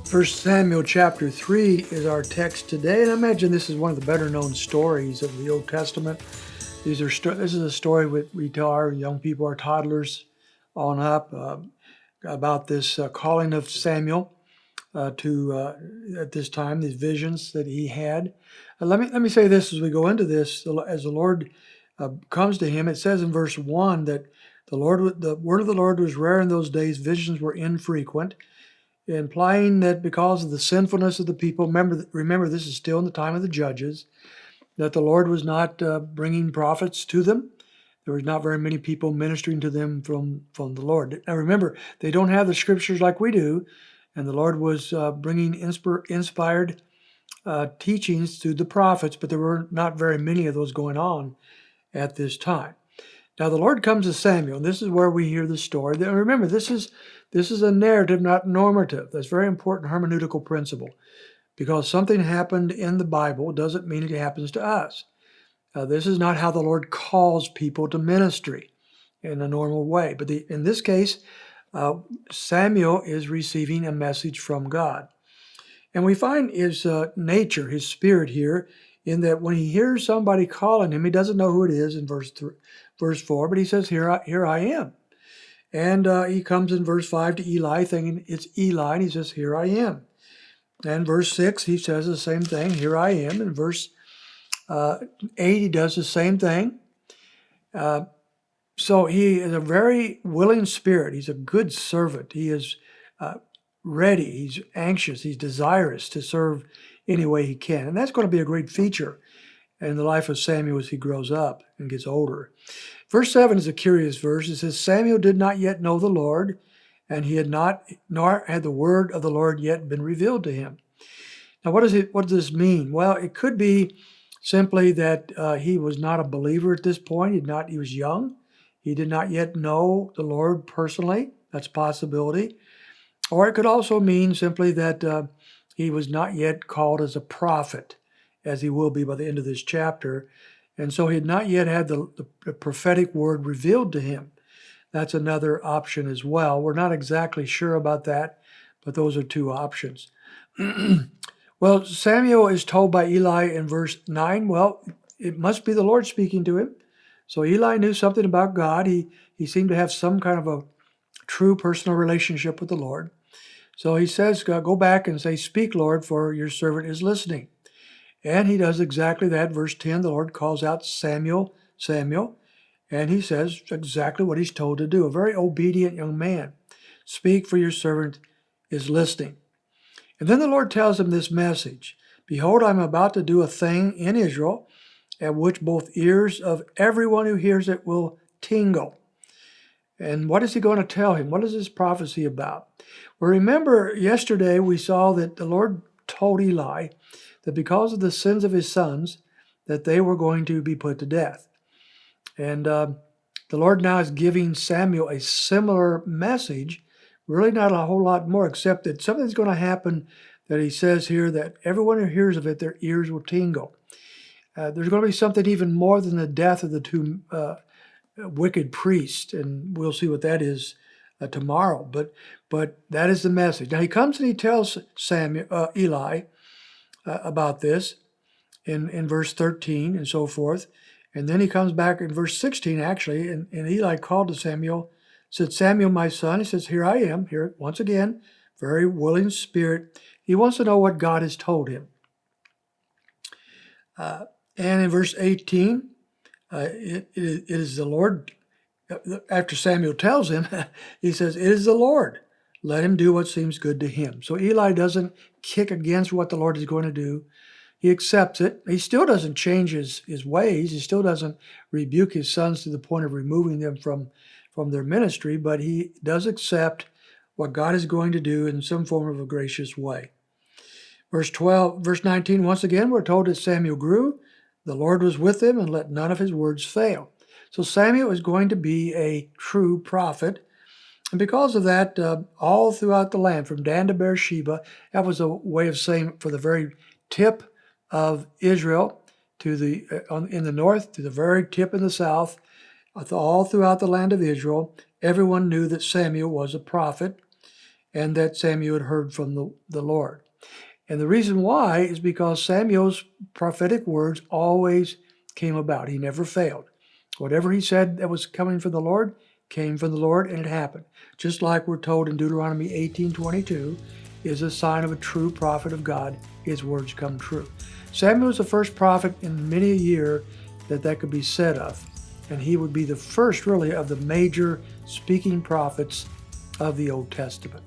First Samuel chapter 3 is our text today, and I imagine this is one of the better known stories of the Old Testament. This is a story we tell our young people, our toddlers on up, about this calling of Samuel to at this time, these visions that he had. Let me say this as we go into this. As the Lord comes to him, it says in verse 1 that the word of the Lord was rare in those days. Visions were infrequent, implying that because of the sinfulness of the people, remember this is still in the time of the judges, that the Lord was not bringing prophets to them. There was not very many people ministering to them from the Lord. Now remember, they don't have the scriptures like we do, and the Lord was bringing inspired teachings to the prophets, but there were not very many of those going on at this time. Now the Lord comes to Samuel, and this is where we hear the story. Now, remember, this is a narrative, not normative. That's a very important hermeneutical principle. Because something happened in the Bible doesn't mean it happens to us. This is not how the Lord calls people to ministry in a normal way. But in this case, Samuel is receiving a message from God. And we find his nature, his spirit here, in that when he hears somebody calling him, he doesn't know who it is in verse 4, but he says, here I am. And he comes in verse 5 to Eli, thinking it's Eli, and he says, here I am. And verse 6, he says the same thing, here I am. In verse 8, he does the same thing. So he is a very willing spirit. He's a good servant. He is ready. He's anxious. He's desirous to serve any way he can. And that's going to be a great feature in the life of Samuel as he grows up and gets older. Verse 7 is a curious verse. It says, Samuel did not yet know the Lord, and he had not, nor had the word of the Lord yet been revealed to him. Now, what does this mean? Well, it could be simply that he was not a believer at this point. He was young. He did not yet know the Lord personally. That's a possibility. Or it could also mean simply that he was not yet called as a prophet, as he will be by the end of this chapter. And so he had not yet had the prophetic word revealed to him. That's another option as well. We're not exactly sure about that, but those are two options. Well, Samuel is told by Eli in verse 9, well, it must be the Lord speaking to him. So Eli knew something about God. He seemed to have some kind of a true personal relationship with the Lord. So he says, go back and say, speak, Lord, for your servant is listening. And he does exactly that. Verse 10, the Lord calls out Samuel, Samuel, and he says exactly what he's told to do. A very obedient young man. Speak, for your servant is listening. And then the Lord tells him this message. Behold, I'm about to do a thing in Israel at which both ears of everyone who hears it will tingle. And what is he going to tell him? What is this prophecy about? Well, remember yesterday we saw that the Lord told Eli that because of the sins of his sons, that they were going to be put to death. And the Lord now is giving Samuel a similar message, really not a whole lot more, except that something's going to happen that he says here that everyone who hears of it, their ears will tingle. There's going to be something even more than the death of the two wicked priests, and we'll see what that is tomorrow. But that is the message. Now he comes and he tells Eli about this in verse 13 and so forth. And then he comes back in verse 16, actually, and Eli called to Samuel, said, Samuel, my son. He says, here I am, here once again, very willing spirit. He wants to know what God has told him. And in verse 18, it is the Lord. After Samuel tells him, he says, it is the Lord. Let him do what seems good to him. So Eli doesn't kick against what the Lord is going to do. He accepts it. He still doesn't change his ways. He still doesn't rebuke his sons to the point of removing them from their ministry, but he does accept what God is going to do in some form of a gracious way. Verse 19, once again, we're told that Samuel grew. The Lord was with him and let none of his words fail. So Samuel is going to be a true prophet. And because of that, all throughout the land, from Dan to Beersheba, that was a way of saying for the very tip of Israel to in the north, to the very tip in the south, all throughout the land of Israel, everyone knew that Samuel was a prophet. and that Samuel had heard from the Lord. And the reason why is because Samuel's prophetic words always came about. He never failed. Whatever he said that was coming from the Lord came from the Lord, and it happened. Just like we're told in Deuteronomy 18:22, is a sign of a true prophet of God, his words come true. Samuel was the first prophet in many a year that could be said of, and he would be the first really of the major speaking prophets of the Old Testament.